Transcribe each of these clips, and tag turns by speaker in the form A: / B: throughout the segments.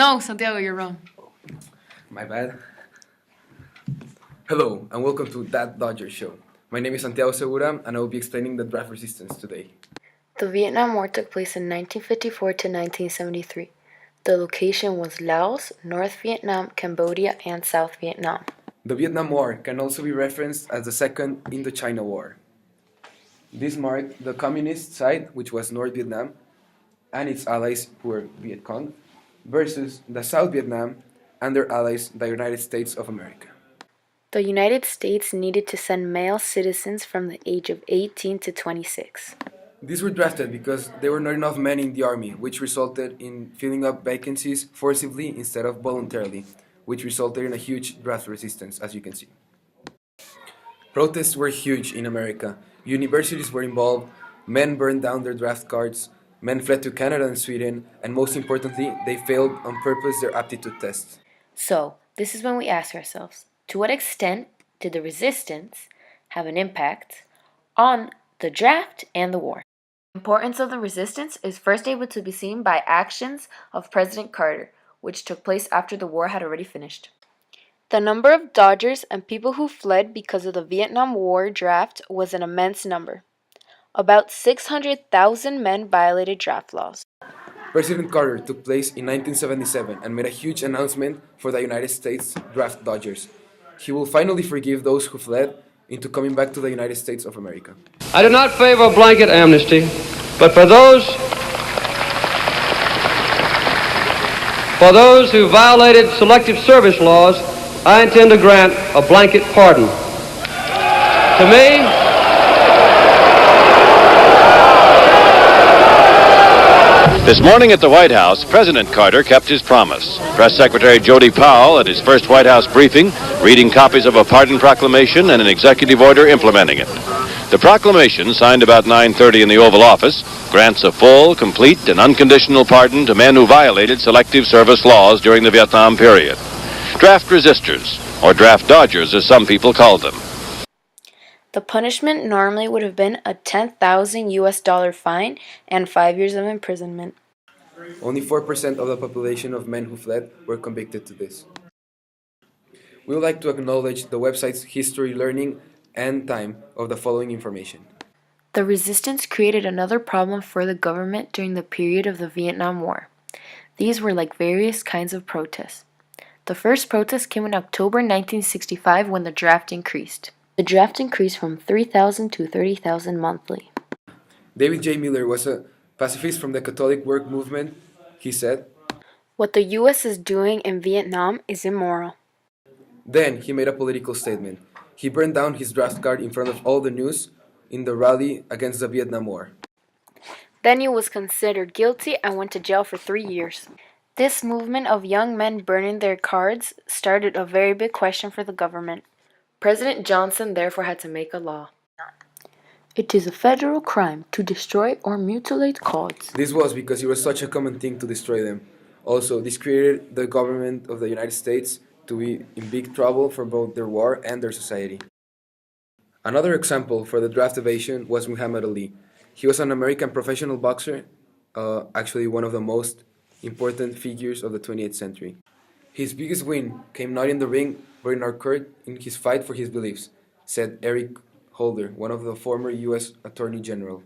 A: No, Santiago, you're wrong.
B: My bad. Hello, and welcome to That Dodger Show. My name is Santiago Segura, and I will be explaining the draft resistance today.
C: The Vietnam War took place in 1954 to 1973. The location was Laos, North Vietnam, Cambodia, and South Vietnam.
B: The Vietnam War can also be referenced as the Second Indochina War. This marked the communist side, which was North Vietnam, and its allies, who were Viet Cong, versus the South Vietnam and their allies, the United States of America.
C: The United States needed to send male citizens from the age of 18 to 26.
B: These were drafted because there were not enough men in the army, which resulted in filling up vacancies forcibly instead of voluntarily, which resulted in a huge draft resistance, as you can see. Protests were huge in America. Universities were involved, men burned down their draft cards, men fled to Canada and Sweden, and most importantly, they failed on purpose their aptitude tests.
C: So, this is when we ask ourselves, to what extent did the resistance have an impact on the draft and the war? The importance of the resistance is first able to be seen by actions of President Carter, which took place after the war had already finished. The number of Dodgers and people who fled because of the Vietnam War draft was an immense number. About 600,000 men violated draft laws.
B: President Carter took place in 1977 and made a huge announcement for the United States draft dodgers. He will finally forgive those who fled into coming back to the United States of America.
D: I do not favor blanket amnesty, but for those who violated selective service laws, I intend to grant a blanket pardon. To me,
E: this morning at the White House, President Carter kept his promise. Press Secretary Jody Powell at his first White House briefing, reading copies of a pardon proclamation and an executive order implementing it. The proclamation, signed about 9:30 in the Oval Office, grants a full, complete, and unconditional pardon to men who violated selective service laws during the Vietnam period. Draft resistors, or draft dodgers as some people called them.
C: The punishment normally would have been a $10,000 fine and 5 years of imprisonment.
B: Only 4% of the population of men who fled were convicted to this. We would like to acknowledge the website's history, learning, and time of the following information.
C: The resistance created another problem for the government during the period of the Vietnam War. These were like various kinds of protests. The first protest came in October 1965 when the draft increased. The draft increased from 3,000 to 30,000 monthly.
B: David J. Miller was a pacifist from the Catholic work movement. He said,
C: "What the U.S. is doing in Vietnam is immoral."
B: Then he made a political statement. He burned down his draft card in front of all the news in the rally against the Vietnam War.
C: Then he was considered guilty and went to jail for 3 years. This movement of young men burning their cards started a very big question for the government. President Johnson therefore had to make a law. It is a federal crime to destroy or mutilate cards.
B: This was because it was such a common thing to destroy them. Also, this created the government of the United States to be in big trouble for both their war and their society. Another example for the draft evasion was Muhammad Ali. He was an American professional boxer, actually one of the most important figures of the 20th century. His biggest win came not in the ring, but in our court in his fight for his beliefs, said Eric Holder, one of the former U.S. Attorney General.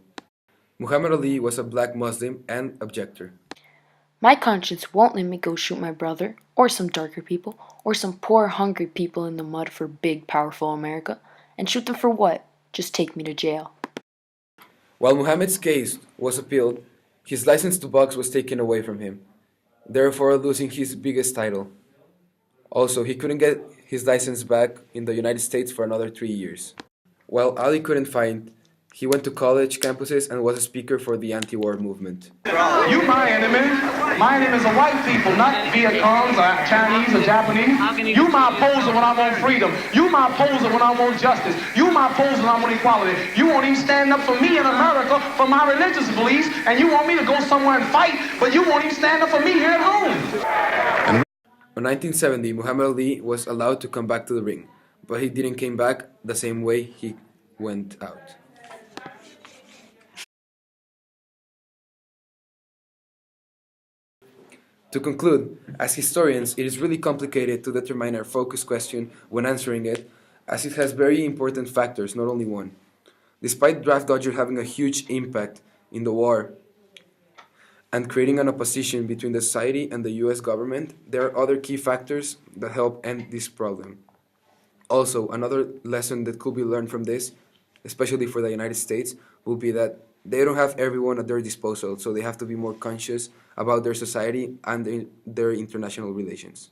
B: Muhammad Ali was a black Muslim and objector.
C: My conscience won't let me go shoot my brother, or some darker people, or some poor hungry people in the mud for big powerful America. And shoot them for what? Just take me to jail.
B: While Muhammad's case was appealed, his license to box was taken away from him, therefore losing his biggest title. Also, he couldn't get his license back in the United States for another 3 years. While Ali couldn't fight, he went to college campuses and was a speaker for the anti-war movement.
F: You my enemy. My enemy is the white people, not Viet Congs or Chinese or Japanese. You my opposer when I want freedom. You my opposer when I want justice. You my opposer when I want equality. You won't even stand up for me in America for my religious beliefs, and you want me to go somewhere and fight, but you won't even stand up for me here at home.
B: In 1970, Muhammad Ali was allowed to come back to the ring, but he didn't come back the same way he went out. To conclude, as historians, it is really complicated to determine our focus question when answering it, as it has very important factors, not only one. Despite Draft Dodger having a huge impact in the war and creating an opposition between the society and the US government, there are other key factors that help end this problem. Also, another lesson that could be learned from this, especially for the United States, will be that they don't have everyone at their disposal, so they have to be more conscious about their society and their international relations.